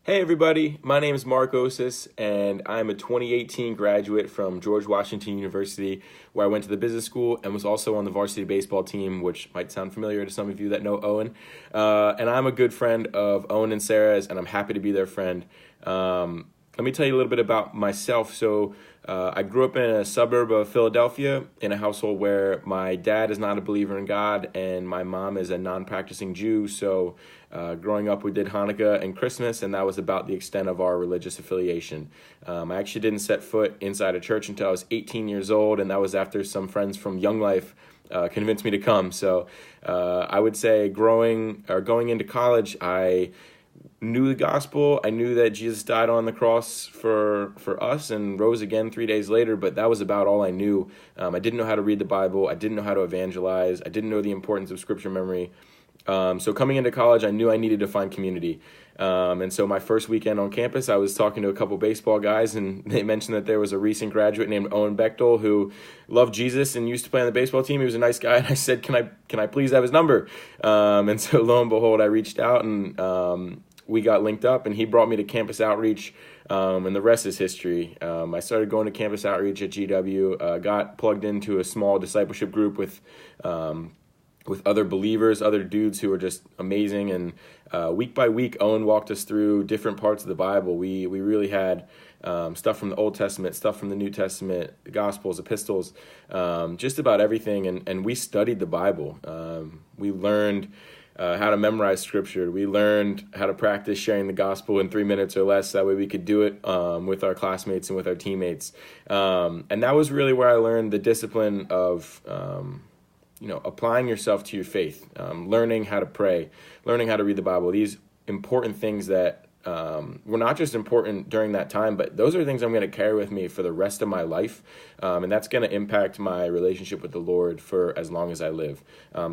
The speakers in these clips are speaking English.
Hey everybody, my name is Mark Osis, and I'm a 2018 graduate from George Washington University, where I went to the business school and was also on the varsity baseball team, which might sound familiar to some of you that know Owen. And I'm a good friend of Owen and Sarah's, and I'm happy to be their friend. Let me tell you a little bit about myself. I grew up in a suburb of Philadelphia in a household where my dad is not a believer in God and my mom is a non-practicing Jew. Growing up, we did Hanukkah and Christmas, and that was about the extent of our religious affiliation. I actually didn't set foot inside a church until I was 18 years old, and that was after some friends from Young Life convinced me to come. I would say going into college, I knew the gospel. I knew that Jesus died on the cross for us and rose again 3 days later, but that was about all I knew. I didn't know how to read the Bible. I didn't know how to evangelize. I didn't know the importance of scripture memory. So coming into college, I knew I needed to find community. And so my first weekend on campus, I was talking to a couple baseball guys, and they mentioned that there was a recent graduate named Owen Bechtel who loved Jesus and used to play on the baseball team. He was a nice guy, and I said, can I please have his number? And so lo and behold, I reached out, and we got linked up, and he brought me to campus outreach, and the rest is history. I started going to campus outreach at GW, got plugged into a small discipleship group with other believers, other dudes who were just amazing. And week by week, Owen walked us through different parts of the Bible. We really had stuff from the Old Testament, stuff from the New Testament, the Gospels, epistles, just about everything. And we studied the Bible. We learned how to memorize scripture. We learned how to practice sharing the gospel in 3 minutes or less. That way we could do it with our classmates and with our teammates. And that was really where I learned the discipline of applying yourself to your faith, learning how to pray, learning how to read the Bible. These important things that were not just important during that time, but those are things I'm going to carry with me for the rest of my life. And that's going to impact my relationship with the Lord for as long as I live.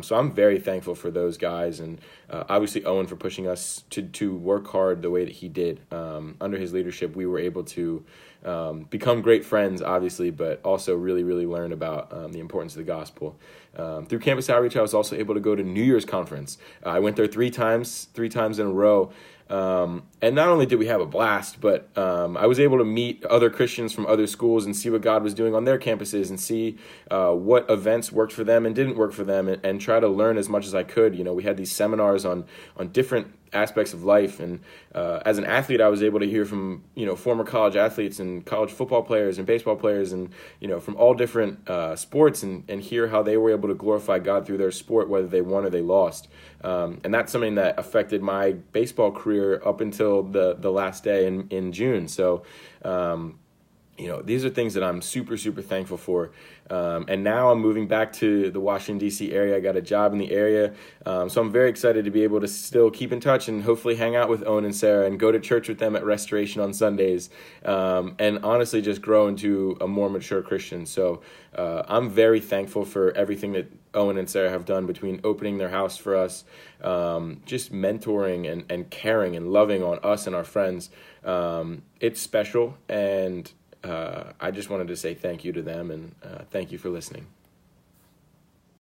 So I'm very thankful for those guys, and obviously Owen for pushing us to work hard the way that he did. Under his leadership, we were able to become great friends, obviously, but also really, really learn about the importance of the gospel. Through campus outreach, I was also able to go to New Year's conference. I went there three times in a row. And not only did we have a blast, but I was able to meet other Christians from other schools and see what God was doing on their campuses and see what events worked for them and didn't work for them, and try to learn as much as I could. We had these seminars on different aspects of life, and as an athlete, I was able to hear from former college athletes and college football players and baseball players, and from all different sports, and hear how they were able to glorify God through their sport, whether they won or they lost. And that's something that affected my baseball career up until the last day in June. So these are things that I'm super, super thankful for. And now I'm moving back to the Washington, D.C. area. I got a job in the area. So I'm very excited to be able to still keep in touch and hopefully hang out with Owen and Sarah and go to church with them at Restoration on Sundays. And honestly, just grow into a more mature Christian. So I'm very thankful for everything that Owen and Sarah have done between opening their house for us, just mentoring and caring and loving on us and our friends. It's special, and I just wanted to say thank you to them, and thank you for listening.